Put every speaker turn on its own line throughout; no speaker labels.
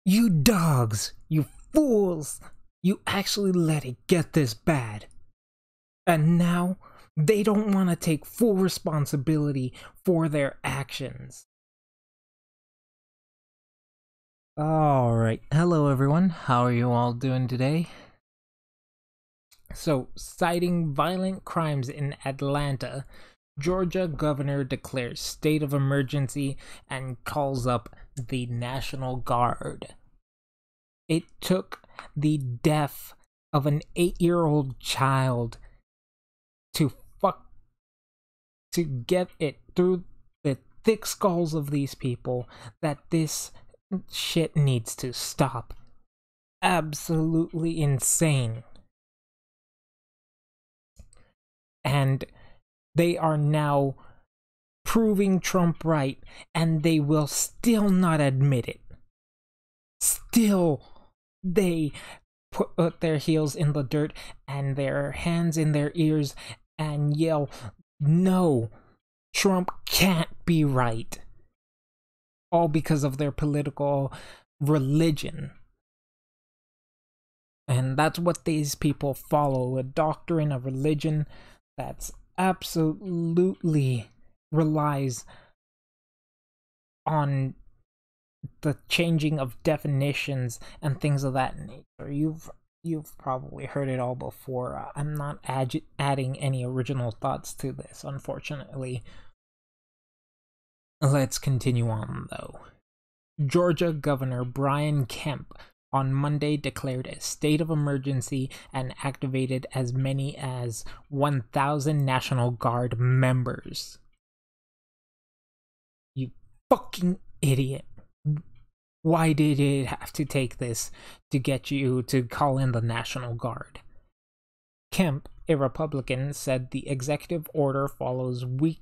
You dogs! You fools! You actually let it get this bad. And now, they don't want to take full responsibility for their actions. Alright, hello everyone. How are you all doing today? So, citing violent crimes in Atlanta, Georgia governor declares state of emergency and calls up the National Guard. It took the death of an 8-year-old child to get it through the thick skulls of these people that this shit needs to stop. Absolutely insane. And they are now proving Trump right, and they will still not admit it. Still, they put their heels in the dirt and their hands in their ears and yell, "No, Trump can't be right." All because of their political religion. And that's what these people follow, a doctrine, a religion that's absolutely relies on the changing of definitions and things of that nature. You've probably heard it all before. I'm not adding any original thoughts to this, unfortunately. Let's continue on, though. Georgia Governor Brian Kemp on Monday declared a state of emergency and activated as many as 1,000 National Guard members. You fucking idiot. Why did it have to take this to get you to call in the National Guard? Kemp, a Republican, said the executive order follows weeks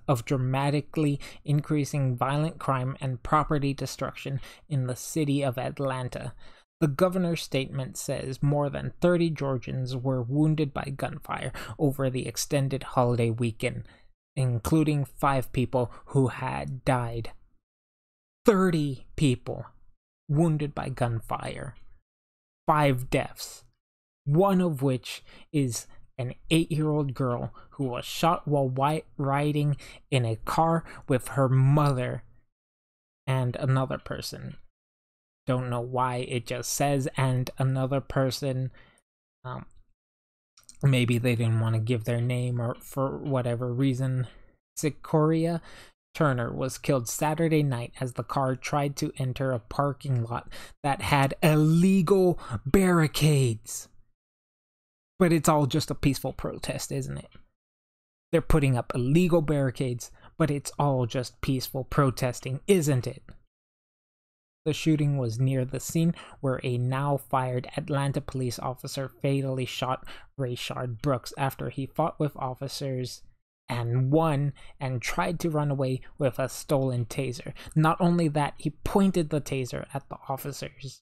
of dramatically increasing violent crime and property destruction in the city of Atlanta. The governor's statement says more than 30 Georgians were wounded by gunfire over the extended holiday weekend, including 5 people who had died. 30 people wounded by gunfire. 5 deaths. One of which is an 8-year-old girl who was shot while riding in a car with her mother and another person. Don't know why it just says "and another person." Maybe they didn't want to give their name or for whatever reason. Sikoria Turner was killed Saturday night as the car tried to enter a parking lot that had illegal barricades. But it's all just a peaceful protest, isn't it? They're putting up illegal barricades, but it's all just peaceful protesting, isn't it? The shooting was near the scene where a now-fired Atlanta police officer fatally shot Rayshard Brooks after he fought with officers and won and tried to run away with a stolen taser. Not only that, he pointed the taser at the officers.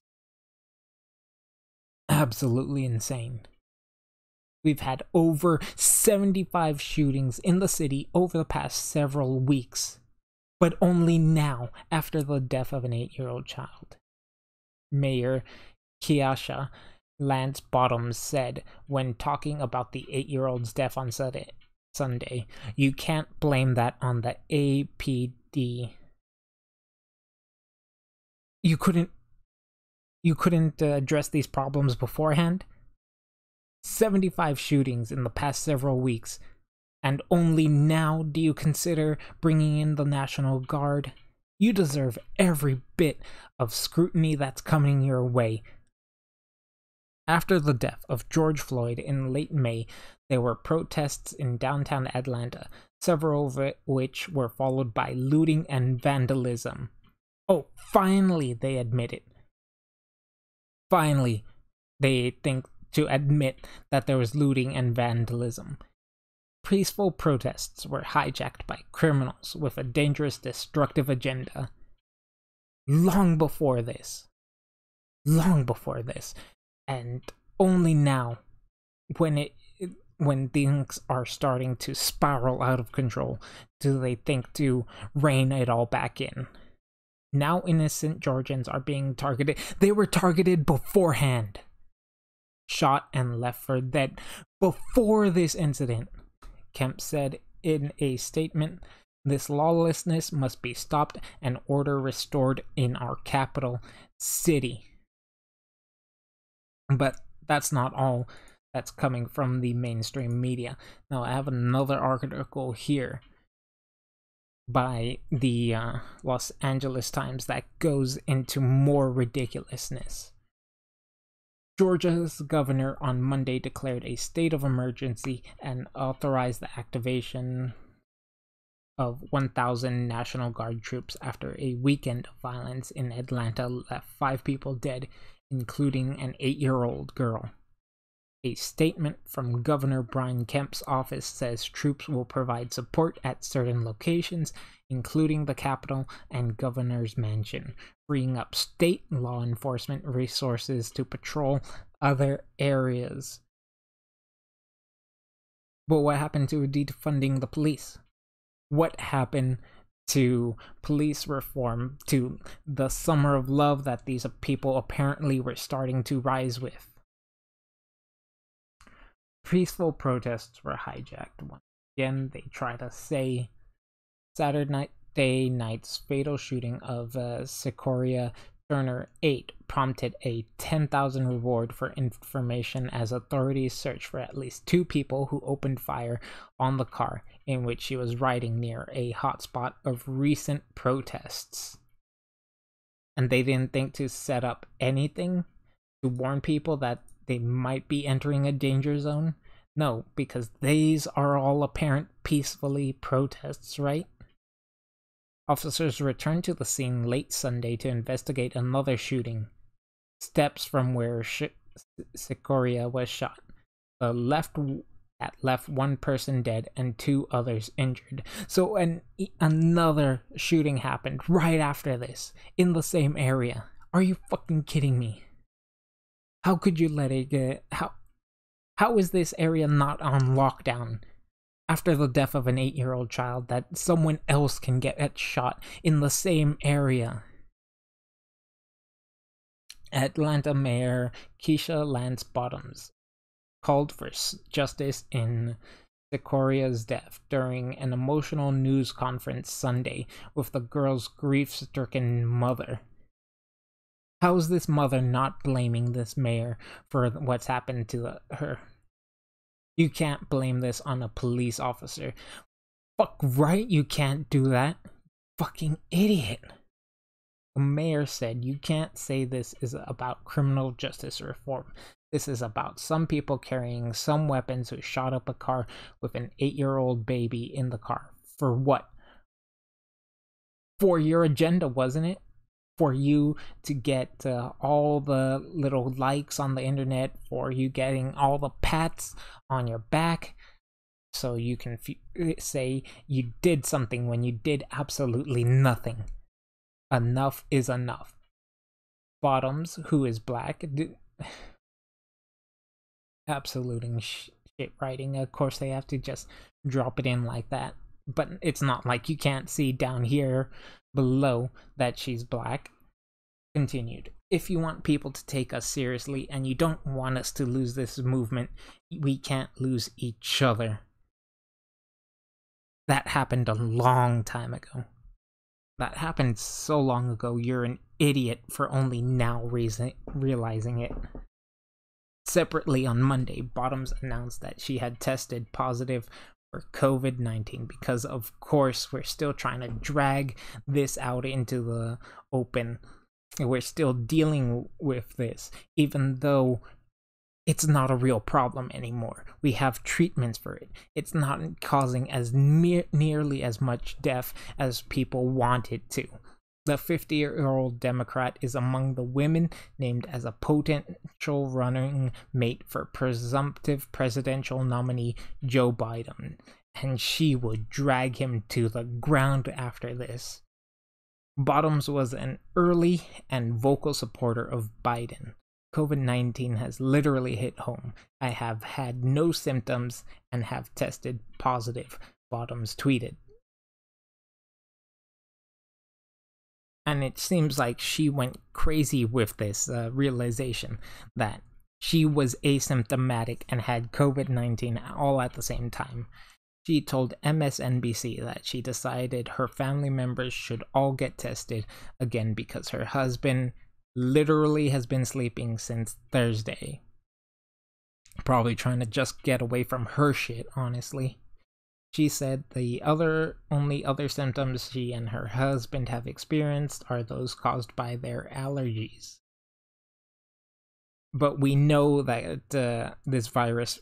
Absolutely insane. We've had over 75 shootings in the city over the past several weeks, but only now after the death of an 8-year-old child. Mayor Keisha Lance Bottoms said when talking about the 8-year-old's death on Sunday, "You can't blame that on the APD. You couldn't address these problems beforehand? 75 shootings in the past several weeks, and only now do you consider bringing in the National Guard? You deserve every bit of scrutiny that's coming your way." After the death of George Floyd in late May, there were protests in downtown Atlanta, several of which were followed by looting and vandalism. Oh, finally they admit it. Finally, they think to admit that there was looting and vandalism. Peaceful protests were hijacked by criminals with a dangerous, destructive agenda. Long before this, and only now, when things are starting to spiral out of control, do they think to rein it all back in. Now innocent Georgians are being targeted. They were targeted beforehand. Shot and left for dead before this incident. Kemp said in a statement, "This lawlessness must be stopped and order restored in our capital city." But that's not all that's coming from the mainstream media. Now, I have another article here by the Los Angeles Times that goes into more ridiculousness. Georgia's governor on Monday declared a state of emergency and authorized the activation of 1,000 National Guard troops after a weekend of violence in Atlanta left 5 people dead, including an 8-year-old girl. A statement from Governor Brian Kemp's office says troops will provide support at certain locations, including the Capitol and Governor's Mansion, freeing up state law enforcement resources to patrol other areas. But what happened to defunding the police? What happened to police reform, to the summer of love that these people apparently were starting to rise with? Peaceful protests were hijacked once again. They try to say Saturday night's fatal shooting of Sequoia Turner 8 prompted a $10,000 reward for information as authorities searched for at least 2 people who opened fire on the car in which she was riding near a hotspot of recent protests. And they didn't think to set up anything to warn people that they might be entering a danger zone? No, because these are all apparent peacefully protests, right? Officers returned to the scene late Sunday to investigate another shooting, steps from where Sequoia was shot. That left 1 person dead and 2 others injured. So another shooting happened right after this, in the same area. Are you fucking kidding me? How could you let it get... How is this area not on lockdown after the death of an 8-year-old child that someone else can get shot in the same area? Atlanta Mayor Keisha Lance Bottoms called for justice in Sequoia's death during an emotional news conference Sunday with the girl's grief-stricken mother. How is this mother not blaming this mayor for what's happened to her? You can't blame this on a police officer. Fuck right, you can't do that. Fucking idiot. The mayor said, "You can't say this is about criminal justice reform. This is about some people carrying some weapons who shot up a car with an 8-year-old baby in the car. For what? For your agenda, wasn't it? For you to get all the little likes on the internet, for you getting all the pats on your back, so you can say you did something when you did absolutely nothing. Enough is enough." Bottoms, who is black, absoluting shit writing. Of course, they have to just drop it in like that. But it's not like you can't see down here below that she's black. Continued. "If you want people to take us seriously and you don't want us to lose this movement, we can't lose each other." That happened a long time ago. That happened so long ago, you're an idiot for only now realizing it. Separately on Monday, Bottoms announced that she had tested positive for COVID-19 because, of course, we're still trying to drag this out into the open. We're still dealing with this, even though it's not a real problem anymore. We have treatments for it. It's not causing as nearly as much death as people want it to. The 50-year-old Democrat is among the women named as a potential running mate for presumptive presidential nominee Joe Biden, and she would drag him to the ground after this. Bottoms was an early and vocal supporter of Biden. "COVID-19 has literally hit home. I have had no symptoms and have tested positive," Bottoms tweeted. And it seems like she went crazy with this realization that she was asymptomatic and had COVID-19 all at the same time. She told MSNBC that she decided her family members should all get tested again because her husband literally has been sleeping since Thursday. Probably trying to just get away from her shit, honestly. She said the only other symptoms she and her husband have experienced are those caused by their allergies. But we know that this virus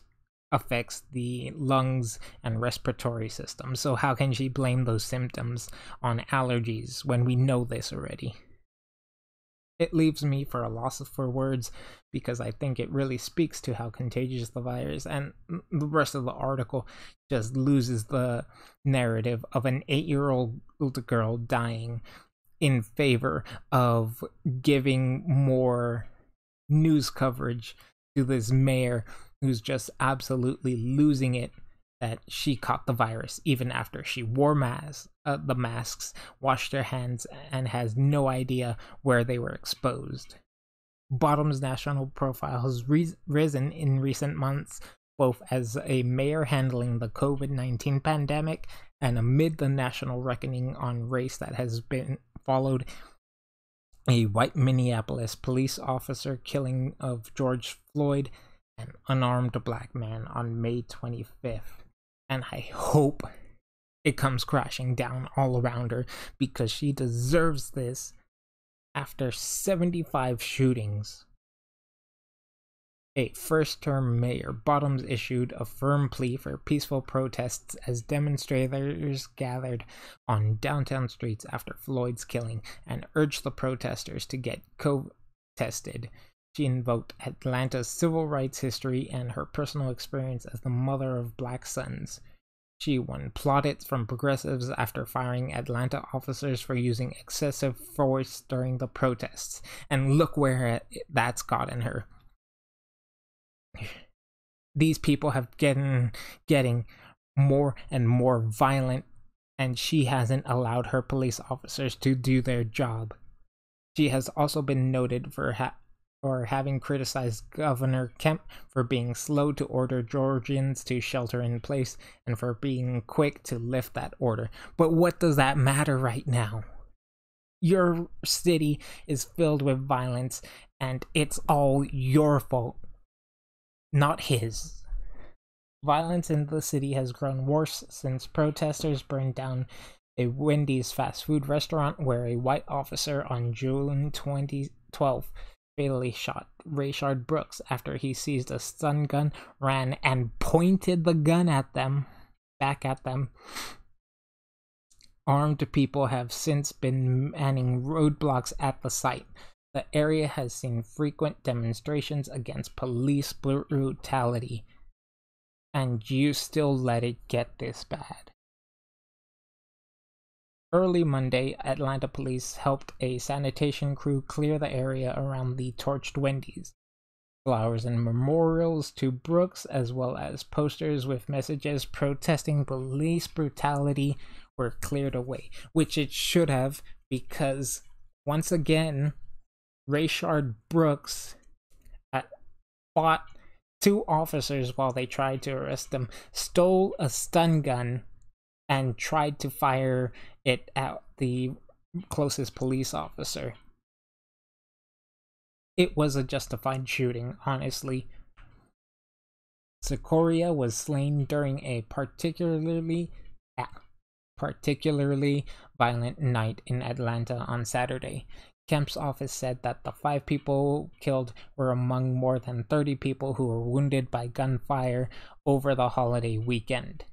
affects the lungs and respiratory system, so how can she blame those symptoms on allergies when we know this already? It leaves me for a loss for words because I think it really speaks to how contagious the virus, and the rest of the article just loses the narrative of an 8-year-old girl dying in favor of giving more news coverage to this mayor who's just absolutely losing it that she caught the virus even after she wore the masks, washed her hands, and has no idea where they were exposed. Bottom's national profile has risen in recent months, both as a mayor handling the COVID-19 pandemic and amid the national reckoning on race that has been followed a white Minneapolis police officer killing of George Floyd, an unarmed black man, on May 25th. And I hope it comes crashing down all around her because she deserves this after 75 shootings. A first-term mayor, Bottoms issued a firm plea for peaceful protests as demonstrators gathered on downtown streets after Floyd's killing and urged the protesters to get COVID tested. She invoked Atlanta's civil rights history and her personal experience as the mother of black sons. She won plaudits from progressives after firing Atlanta officers for using excessive force during the protests. And look where that's gotten her. These people have getting more and more violent, and she hasn't allowed her police officers to do their job. She has also been noted for having criticized Governor Kemp for being slow to order Georgians to shelter in place and for being quick to lift that order. But what does that matter right now? Your city is filled with violence, and it's all your fault, not his. Violence in the city has grown worse since protesters burned down a Wendy's fast food restaurant where a white officer on June 2012 fatally shot Rayshard Brooks after he seized a stun gun, ran, and pointed the gun back at them. Armed people have since been manning roadblocks at the site. The area has seen frequent demonstrations against police brutality. And you still let it get this bad. Early Monday, Atlanta police helped a sanitation crew clear the area around the torched Wendy's. Flowers and memorials to Brooks, as well as posters with messages protesting police brutality, were cleared away, which it should have, because once again, Rayshard Brooks fought 2 officers while they tried to arrest them, stole a stun gun, and tried to fire it at the closest police officer. It was a justified shooting, honestly. Secoria was slain during a particularly violent night in Atlanta on Saturday. Kemp's office said that the 5 people killed were among more than 30 people who were wounded by gunfire over the holiday weekend.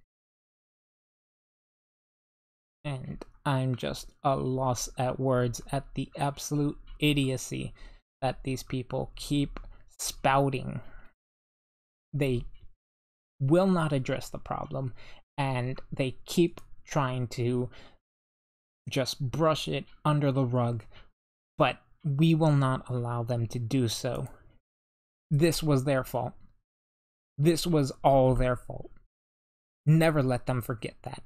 And I'm just a loss at words at the absolute idiocy that these people keep spouting. They will not address the problem, and they keep trying to just brush it under the rug, but we will not allow them to do so. This was their fault. This was all their fault. Never let them forget that.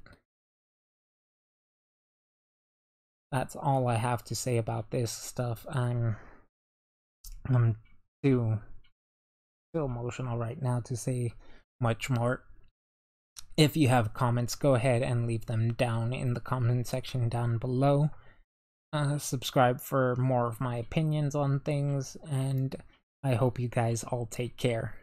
that's all I have to say about this stuff. I'm too emotional right now to say much more. If you have comments, go ahead and leave them down in the comment section down below. Subscribe for more of my opinions on things, and I hope you guys all take care.